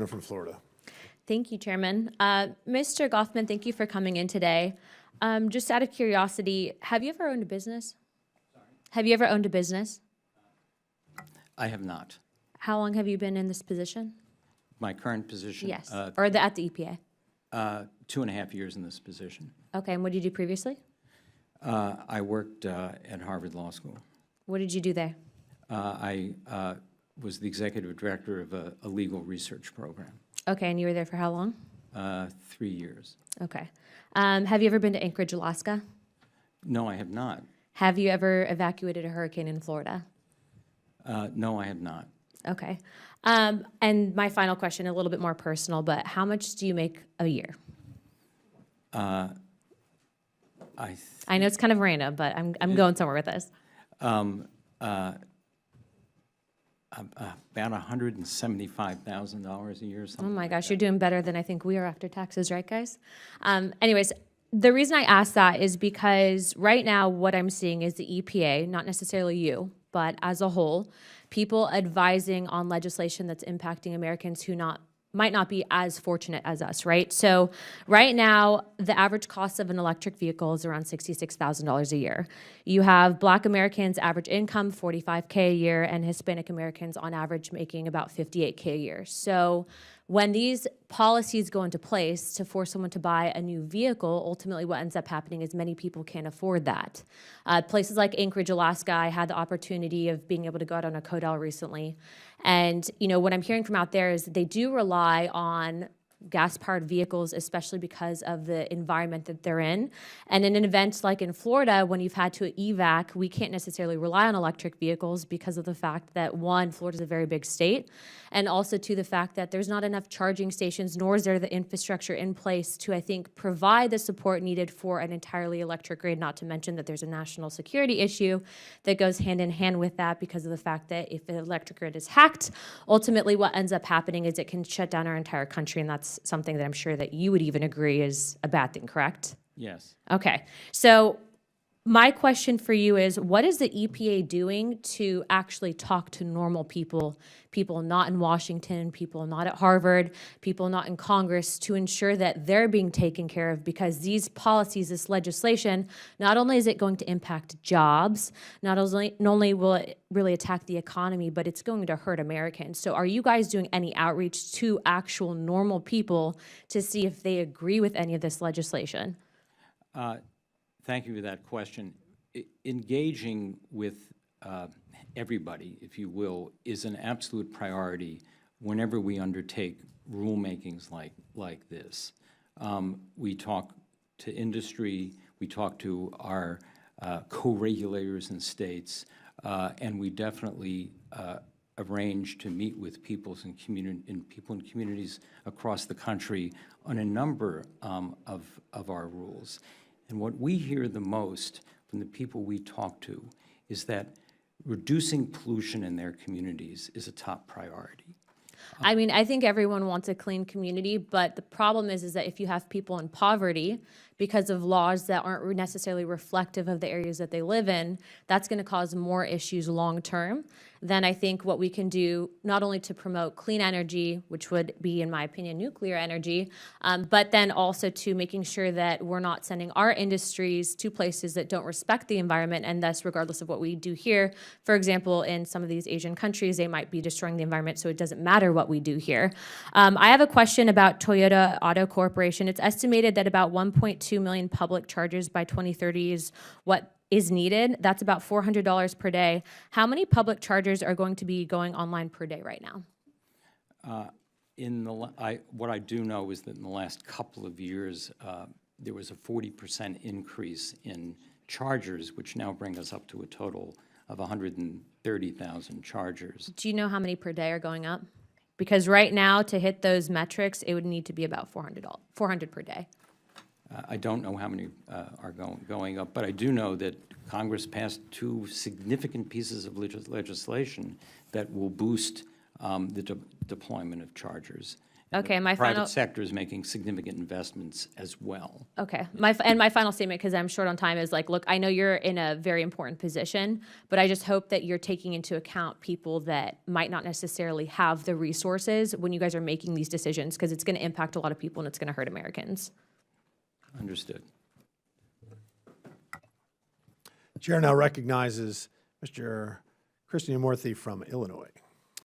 Luna from Florida. Thank you, Chairman. Mr. Goffman, thank you for coming in today. Just out of curiosity, have you ever owned a business? Sorry? Have you ever owned a business? I have not. How long have you been in this position? My current position? Yes, or at the EPA? 2.5 years in this position. Okay, and what did you do previously? I worked at Harvard Law School. What did you do there? I was the executive director of a legal research program. Okay, and you were there for how long? 3 years. Okay. Have you ever been to Anchorage, Alaska? No, I have not. Have you ever evacuated a hurricane in Florida? No, I have not. Okay. And my final question, a little bit more personal, but how much do you make a year? I know it's kind of random, but I'm going somewhere with this. About $175,000 a year. Oh my gosh, you're doing better than I think we are after taxes, right, guys? Anyways, the reason I ask that is because right now what I'm seeing is the EPA, not necessarily you, but as a whole, people advising on legislation that's impacting Americans who might not be as fortunate as us, right? So right now, the average cost of an electric vehicle is around $66,000 a year. You have Black Americans' average income, $45K a year, and Hispanic Americans on average making about $58K a year. So when these policies go into place to force someone to buy a new vehicle, ultimately what ends up happening is many people can't afford that. Places like Anchorage, Alaska, I had the opportunity of being able to go out on a CODEL recently. And what I'm hearing from out there is that they do rely on gas-powered vehicles, especially because of the environment that they're in. And in an event like in Florida, when you've had to evac, we can't necessarily rely on electric vehicles because of the fact that, one, Florida's a very big state, and also to the fact that there's not enough charging stations, nor is there the infrastructure in place to, I think, provide the support needed for an entirely electric grid, not to mention that there's a national security issue that goes hand in hand with that because of the fact that if the electric grid is hacked, ultimately what ends up happening is it can shut down our entire country, and that's something that I'm sure that you would even agree is a bad thing, correct? Yes. Okay. So my question for you is, what is the EPA doing to actually talk to normal people, people not in Washington, people not at Harvard, people not in Congress, to ensure that they're being taken care of? Because these policies, this legislation, not only is it going to impact jobs, not only will it really attack the economy, but it's going to hurt Americans. So are you guys doing any outreach to actual normal people to see if they agree with any of this legislation? Thank you for that question. Engaging with everybody, if you will, is an absolute priority whenever we undertake rulemakings like this. We talk to industry, we talk to our co-regulators in states, and we definitely arrange to meet with people in communities across the country on a number of our rules. And what we hear the most from the people we talk to is that reducing pollution in their communities is a top priority. I mean, I think everyone wants a clean community, but the problem is that if you have people in poverty because of laws that aren't necessarily reflective of the areas that they live in, that's going to cause more issues long term than I think what we can do, not only to promote clean energy, which would be, in my opinion, nuclear energy, but then also to making sure that we're not sending our industries to places that don't respect the environment, and thus, regardless of what we do here, for example, in some of these Asian countries, they might be destroying the environment, so it doesn't matter what we do here. I have a question about Toyota Auto Corporation. It's estimated that about 1.2 million public chargers by 2030 is what is needed. That's about $400 per day. How many public chargers are going to be going online per day right now? What I do know is that in the last couple of years, there was a 40% increase in chargers, which now bring us up to a total of 130,000 chargers. Do you know how many per day are going up? Because right now, to hit those metrics, it would need to be about $400 per day. I don't know how many are going up, but I do know that Congress passed two significant pieces of legislation that will boost deployment of chargers. And Okay, the my final- private sector is making significant investments as well. Okay, my final statement, because I'm short on time, is like, look, I know you're in a very important position, but I just hope that you're taking into account people that might not necessarily have the resources when you guys are making these decisions, because it's going to impact a lot of people and it's going to hurt Americans. Understood. Chair now recognizes Mr. Krishnamurthy from Illinois.